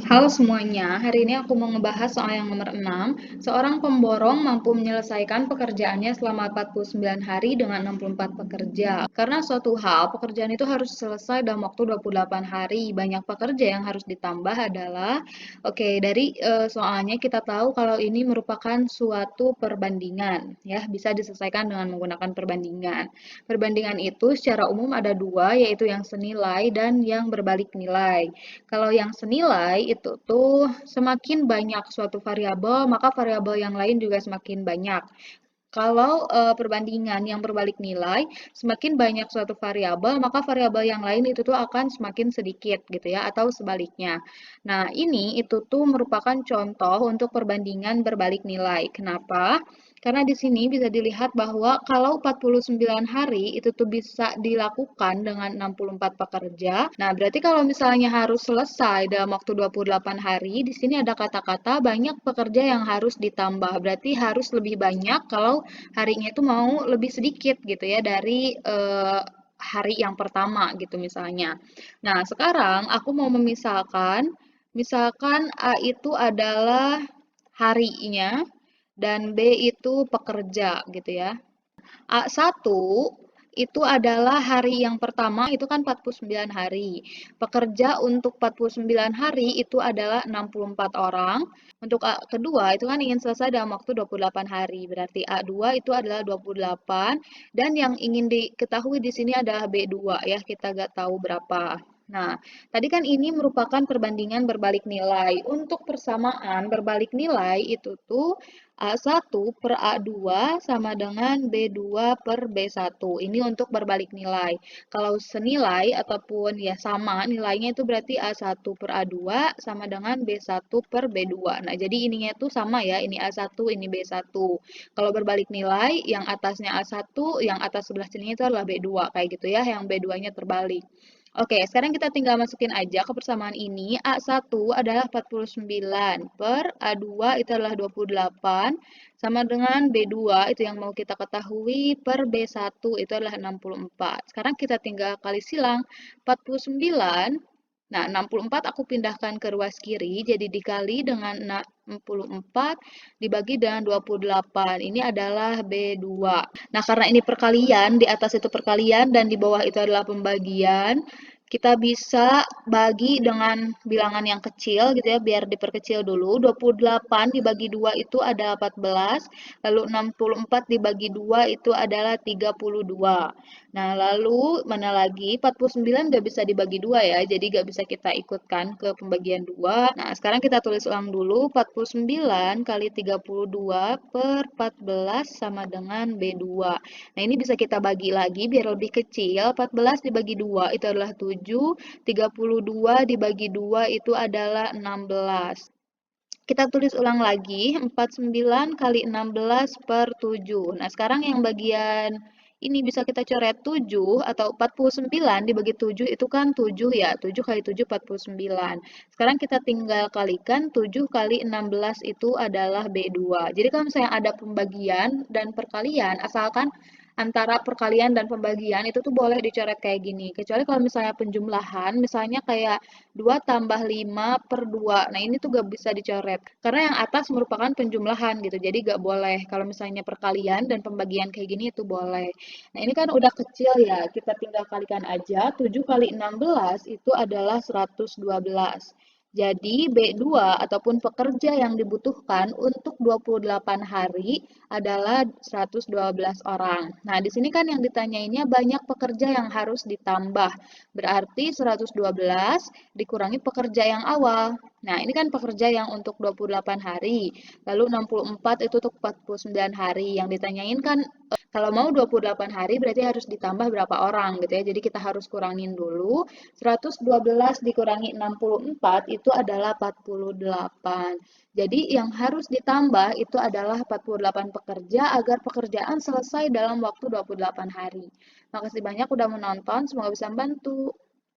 Halo semuanya, hari ini aku mau ngebahas soal yang nomor 6. Seorang pemborong mampu menyelesaikan pekerjaannya selama 49 hari dengan 64 pekerja. Karena suatu hal, pekerjaan itu harus selesai dalam waktu 28 hari. Banyak pekerja yang harus ditambah adalah, oke, dari soalnya kita tahu kalau ini merupakan suatu perbandingan, ya, bisa diselesaikan dengan menggunakan perbandingan. Perbandingan itu secara umum ada dua, yaitu yang senilai dan yang berbalik nilai. Kalau yang senilai itu tuh semakin banyak suatu variabel, maka variabel yang lain juga semakin banyak. Kalau perbandingan yang berbalik nilai, semakin banyak suatu variabel, maka variabel yang lain itu tuh akan semakin sedikit gitu ya, atau sebaliknya. Nah, ini itu tuh merupakan contoh untuk perbandingan berbalik nilai. Kenapa? Karena di sini bisa dilihat bahwa kalau 49 hari itu tuh bisa dilakukan dengan 64 pekerja. Nah, berarti kalau misalnya harus selesai dalam waktu 28 hari, di sini ada kata-kata banyak pekerja yang harus ditambah. Berarti harus lebih banyak kalau harinya itu mau lebih sedikit gitu ya dari hari yang pertama gitu misalnya. Nah, sekarang aku mau memisalkan, misalkan A itu adalah harinya dan B itu pekerja gitu ya. A1 itu adalah hari yang pertama itu kan 49 hari. Pekerja untuk 49 hari itu adalah 64 orang. Untuk A kedua itu kan ingin selesai dalam waktu 28 hari. Berarti A2 itu adalah 28 dan yang ingin diketahui di sini adalah B2 ya. Kita nggak tahu berapa. Nah, tadi kan ini merupakan perbandingan berbalik nilai. Untuk persamaan berbalik nilai itu tuh A1 per A2 sama dengan B2 per B1. Ini untuk berbalik nilai. Kalau senilai ataupun ya sama nilainya itu berarti A1 per A2 sama dengan B1 per B2. Nah, jadi ininya itu sama ya, ini A1, ini B1. Kalau berbalik nilai, yang atasnya A1, yang atas sebelah sininya itu adalah B2, kayak gitu ya, yang B2-nya terbalik. Oke, sekarang kita tinggal masukin aja ke persamaan ini. A1 adalah 49 per A2 itu adalah 28 sama dengan B2 itu yang mau kita ketahui per B1 itu adalah 64. Sekarang kita tinggal kali silang 49. Nah, 64 aku pindahkan ke ruas kiri jadi dikali dengan 64 dibagi dengan 28. Ini adalah B2. Nah, karena ini perkalian, di atas itu perkalian dan di bawah itu adalah pembagian, kita bisa bagi dengan bilangan yang kecil gitu ya, biar diperkecil dulu. 28 dibagi 2 itu adalah 14, lalu 64 dibagi 2 itu adalah 32. Nah, lalu mana lagi? 49 nggak bisa dibagi 2 ya, jadi nggak bisa kita ikutkan ke pembagian 2. Nah, sekarang kita tulis ulang dulu, 49 kali 32 per 14 sama dengan B2. Nah, ini bisa kita bagi lagi biar lebih kecil. 14 dibagi 2 itu adalah 7, 32 dibagi 2 itu adalah 16. Kita tulis ulang lagi, 49 kali 16 per 7. Nah, sekarang yang bagian ini bisa kita coret 7 atau 49 dibagi 7 itu kan 7 ya. 7 kali 7 49. Sekarang kita tinggal kalikan 7 kali 16 itu adalah B2. Jadi kalau misalnya ada pembagian dan perkalian, asalkan antara perkalian dan pembagian itu tuh boleh dicoret kayak gini. Kecuali kalau misalnya penjumlahan, misalnya kayak 2 tambah 5 per 2. Nah, ini tuh gak bisa dicoret. Karena yang atas merupakan penjumlahan gitu. Jadi gak boleh. Kalau misalnya perkalian dan pembagian kayak gini itu boleh. Nah, ini kan udah kecil ya. Kita tinggal kalikan aja. 7 kali 16 itu adalah 112. Jadi B2 ataupun pekerja yang dibutuhkan untuk 28 hari adalah 112 orang. Nah, di sini kan yang ditanyainnya banyak pekerja yang harus ditambah. Berarti 112 dikurangi pekerja yang awal. Nah, ini kan pekerja yang untuk 28 hari. Lalu 64 itu untuk 49 hari. Yang ditanyain kan kalau mau 28 hari berarti harus ditambah berapa orang gitu ya. Jadi kita harus kurangin dulu. 112 dikurangi 64 itu adalah 48. Jadi yang harus ditambah itu adalah 48 pekerja agar pekerjaan selesai dalam waktu 28 hari. Makasih banyak udah menonton, semoga bisa membantu.